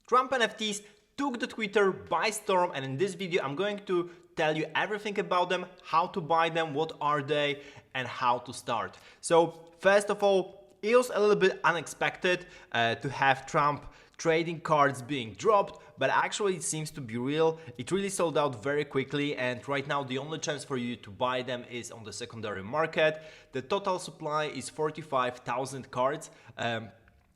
Trump NFTs took the Twitter by storm, and in this video I'm going to tell you everything about them, how to buy them, what are they, and how to start. So first of all, it was a little bit unexpected to have Trump trading cards being dropped, but actually it seems to be real. It really sold out very quickly, and right now the only chance for you to buy them is on the secondary market. The total supply is 45,000 cards.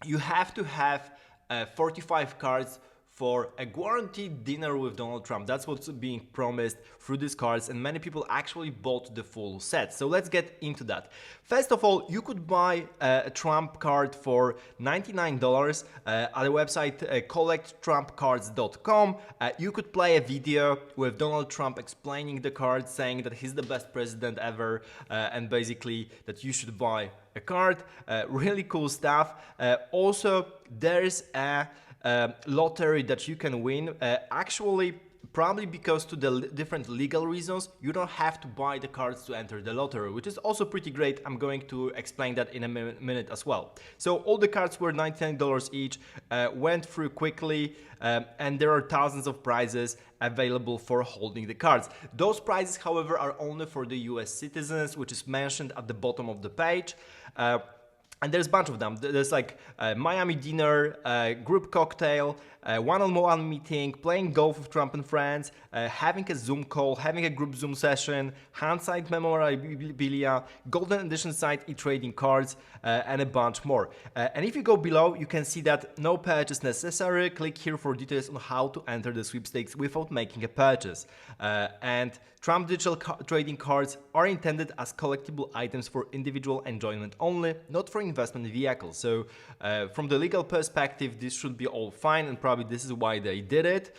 You have to have 45 cards for a guaranteed dinner with Donald Trump. That's what's being promised through these cards, and many people actually bought the full set. So let's get into that. First of all, you could buy a Trump card for $99 at the website collecttrumpcards.com. You could play a video with Donald Trump explaining the card, saying that he's the best president ever, and basically that you should buy a card. Really cool stuff. Also, there's a lottery that you can win. Actually, probably because to the different legal reasons, you don't have to buy the cards to enter the lottery, which is also pretty great. I'm going to explain that in a minute as well. So all the cards were $99 each, went through quickly, and there are thousands of prizes available for holding the cards. Those prizes, however, are only for the US citizens, which is mentioned at the bottom of the page. And there's a bunch of them. There's like Miami dinner, group cocktail, one-on-one meeting, playing golf with Trump and friends, having a Zoom call, having a group Zoom session, hand-signed memorabilia, golden edition signed e-trading cards, and a bunch more. And if you go below, you can see that no purchase necessary. Click here for details on how to enter the sweepstakes without making a purchase. And Trump digital trading cards are intended as collectible items for individual enjoyment only, not for investment vehicles. So from the legal perspective, this should be all fine, and probably this is why they did it.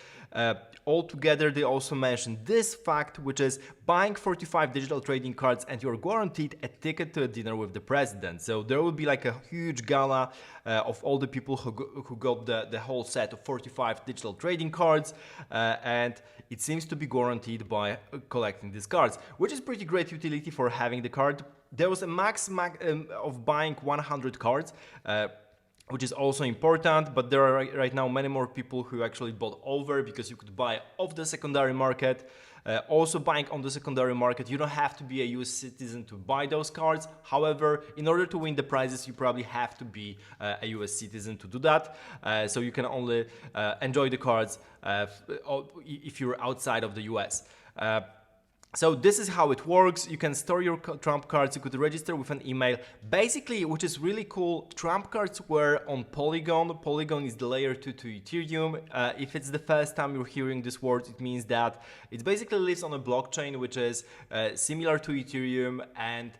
Altogether, they also mentioned this fact, which is buying 45 digital trading cards and you're guaranteed a ticket to a dinner with the president. So there will be like a huge gala of all the people who got the whole set of 45 digital trading cards, and it seems to be guaranteed by collecting these cards, which is pretty great utility for having the card. There was a max of buying 100 cards, which is also important, but there are right now many more people who actually bought over, because you could buy off the secondary market. Also buying on the secondary market, you don't have to be a US citizen to buy those cards. However, in order to win the prizes, you probably have to be a US citizen to do that. So you can only enjoy the cards if you're outside of the US. So this is how it works. You can store your Trump cards, you could register with an email. Basically, which is really cool, Trump cards were on Polygon. Polygon is the layer 2 to Ethereum. If it's the first time you're hearing this word, it means that it basically lives on a blockchain which is similar to Ethereum and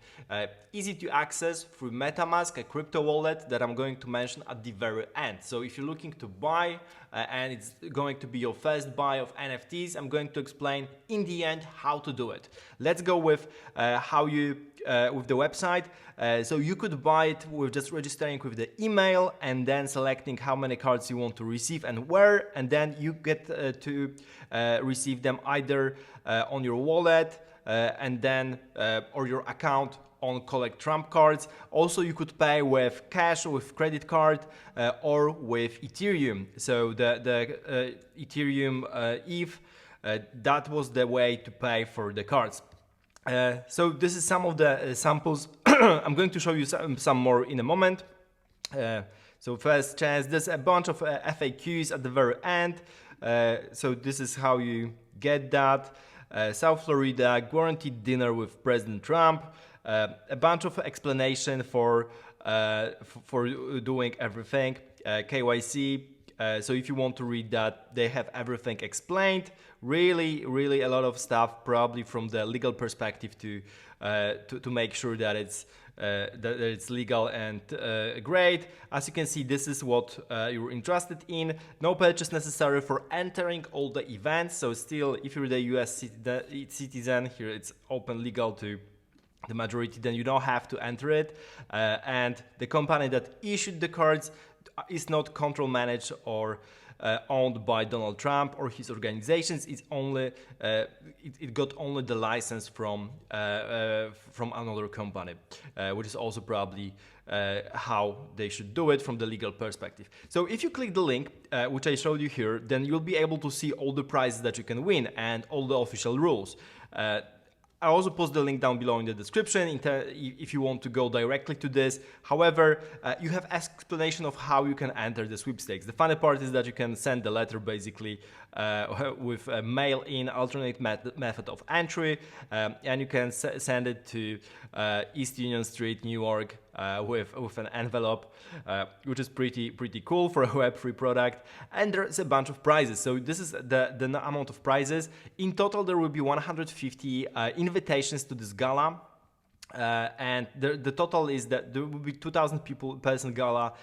easy to access through Metamask, a crypto wallet that I'm going to mention at the very end. So if you're looking to buy and it's going to be your first buy of NFTs, I'm going to explain in the end how to do it. Let's go with with the website. So you could buy it with just registering with the email and then selecting how many cards you want to receive and where, and then you get to receive them either on your wallet and then or your account on Collect Trump cards. Also, you could pay with cash, with credit card, or with Ethereum. So the Ethereum ETH, that was the way to pay for the cards. So this is some of the samples. I'm going to show you some more in a moment. So first chance, there's a bunch of FAQs at the very end. So this is how you get that. South Florida, guaranteed dinner with President Trump. A bunch of explanation for doing everything, KYC. So if you want to read that, they have everything explained. Really a lot of stuff, probably from the legal perspective to make sure that it's legal and great. As you can see, this is what you're interested in. No purchase necessary for entering all the events. So still, if you're the US citizen, here it's open legal to the majority, then you don't have to enter it. And the company that issued the cards is not control managed or owned by Donald Trump or his organizations. It's only it got only the license from another company, which is also probably how they should do it from the legal perspective. So if you click the link, which I showed you here, then you'll be able to see all the prizes that you can win and all the official rules. I also post the link down below in the description if you want to go directly to this. However, you have explanation of how you can enter the sweepstakes. The funny part is that you can send the letter basically with a mail-in alternate method of entry, and you can send it to East Union Street, New York, with an envelope, which is pretty cool for a Web3 product. And there's a bunch of prizes. So this is the amount of prizes. In total, there will be 150 invitations to this gala. And the total is that there will be 2,000 person gala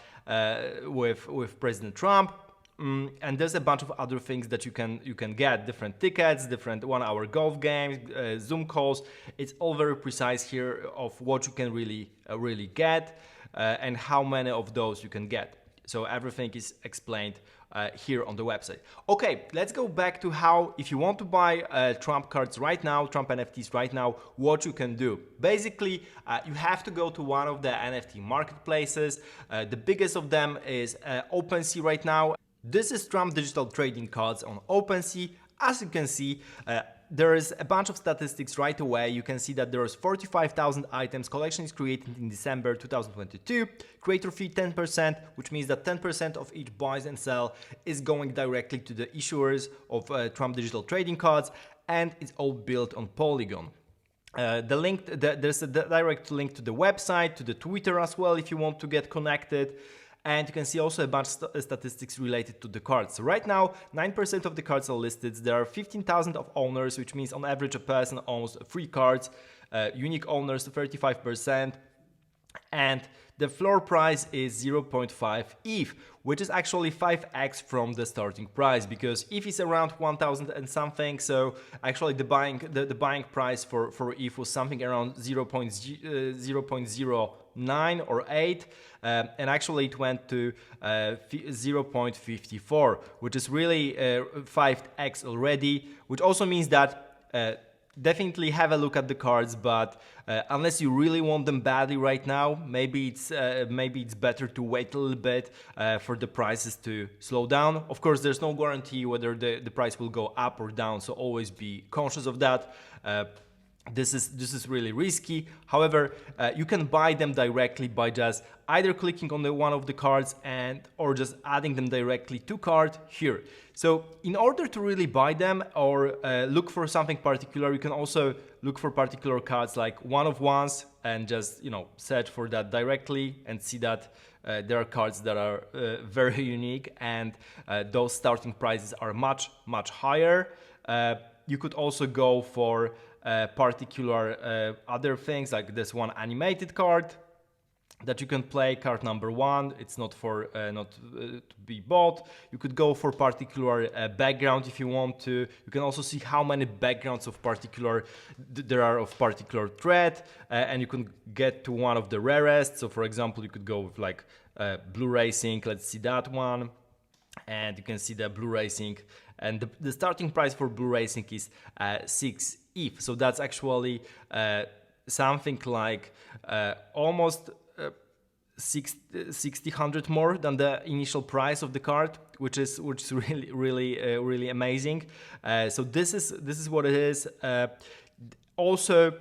with President Trump. And there's a bunch of other things that you can get, different tickets, different 1-hour golf games, Zoom calls. It's all very precise here of what you can really get and how many of those you can get. So everything is explained here on the website. Okay, let's go back to how, if you want to buy Trump cards right now, Trump NFTs right now, what you can do. Basically, you have to go to one of the NFT marketplaces. The biggest of them is OpenSea right now. This is Trump digital trading cards on OpenSea. As you can see, there is a bunch of statistics right away. You can see that there is 45,000 items. Collection is created in December 2022. Creator fee 10%, which means that 10% of each buys and sell is going directly to the issuers of Trump digital trading cards, and it's all built on Polygon. There's a direct link to the website, to the Twitter as well if you want to get connected. And you can see also a bunch of statistics related to the cards. So right now, 9% of the cards are listed. There are 15,000 of owners, which means on average a person owns 3 cards. Unique owners 35%. And the floor price is 0.5 ETH, which is actually 5x from the starting price, because ETH is around 1,000 and something. So actually the buying price for ETH was something around 0.09 or 8, and actually it went to 0.54, which is really 5x already, which also means that definitely have a look at the cards, but unless you really want them badly right now, maybe it's better to wait a little bit for the prices to slow down. Of course, there's no guarantee whether the price will go up or down, so always be conscious of that. This is really risky. However, you can buy them directly by just either clicking on one of the cards or just adding them directly to cart here. So in order to really buy them or look for something particular, you can also look for particular cards like one-of-ones and just search for that directly and see that there are cards that are very unique, and those starting prices are much higher. You could also go for particular other things, like this one animated card that you can play, card number 1. It's not for to be bought. You could go for particular background if you want to. You can also see how many backgrounds of particular there are of particular thread, and you can get to one of the rarest. So for example, you could go with like blue racing. Let's see that one, and you can see the blue racing, and the starting price for blue racing is 6 ETH. So that's actually something like almost 600 more than the initial price of the card, which is really amazing. So this is what it is. Also,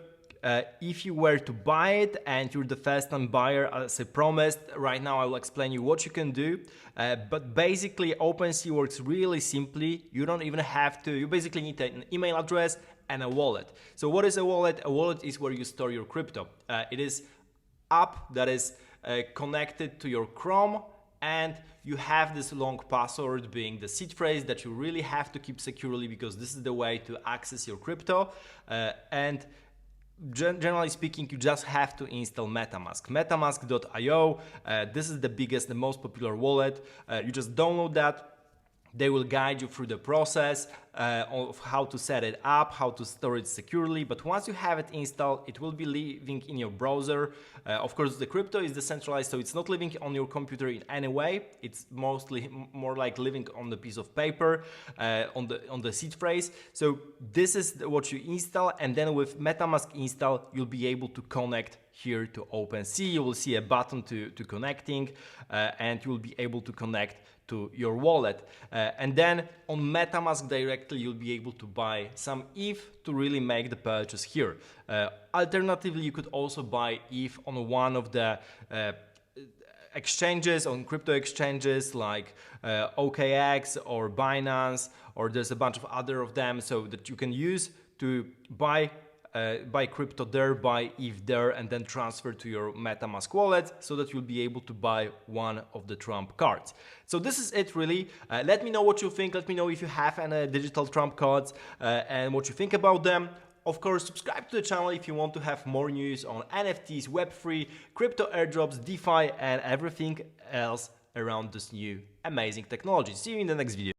if you were to buy it and you're the first time buyer, as I promised, right now I will explain you what you can do. But basically, OpenSea works really simply. You don't even have to. You basically need an email address and a wallet. So what is a wallet? A wallet is where you store your crypto. It is app that is connected to your Chrome, and you have this long password being the seed phrase that you really have to keep securely, because this is the way to access your crypto. And generally speaking, you just have to install Metamask. Metamask.io. This is the biggest, the most popular wallet. You just download that. They will guide you through the process of how to set it up, how to store it securely. But once you have it installed, it will be living in your browser. Of course, the crypto is decentralized, so it's not living on your computer in any way. It's mostly more like living on the piece of paper, on the seed phrase. So this is what you install, and then with MetaMask install, you'll be able to connect here to OpenSea. You will see a button to connecting, and you will be able to connect to your wallet. And then on MetaMask directly, you'll be able to buy some ETH to really make the purchase here. Alternatively, you could also buy ETH on one of the exchanges, on crypto exchanges like OKX or Binance, or there's a bunch of other of them, so that you can use to buy crypto there, buy ETH there, and then transfer to your MetaMask wallet so that you'll be able to buy one of the Trump cards. So this is it really. Let me know what you think. Let me know if you have any digital Trump cards and what you think about them. Of course, subscribe to the channel if you want to have more news on NFTs, Web3, crypto airdrops, DeFi, and everything else around this new amazing technology. See you in the next video.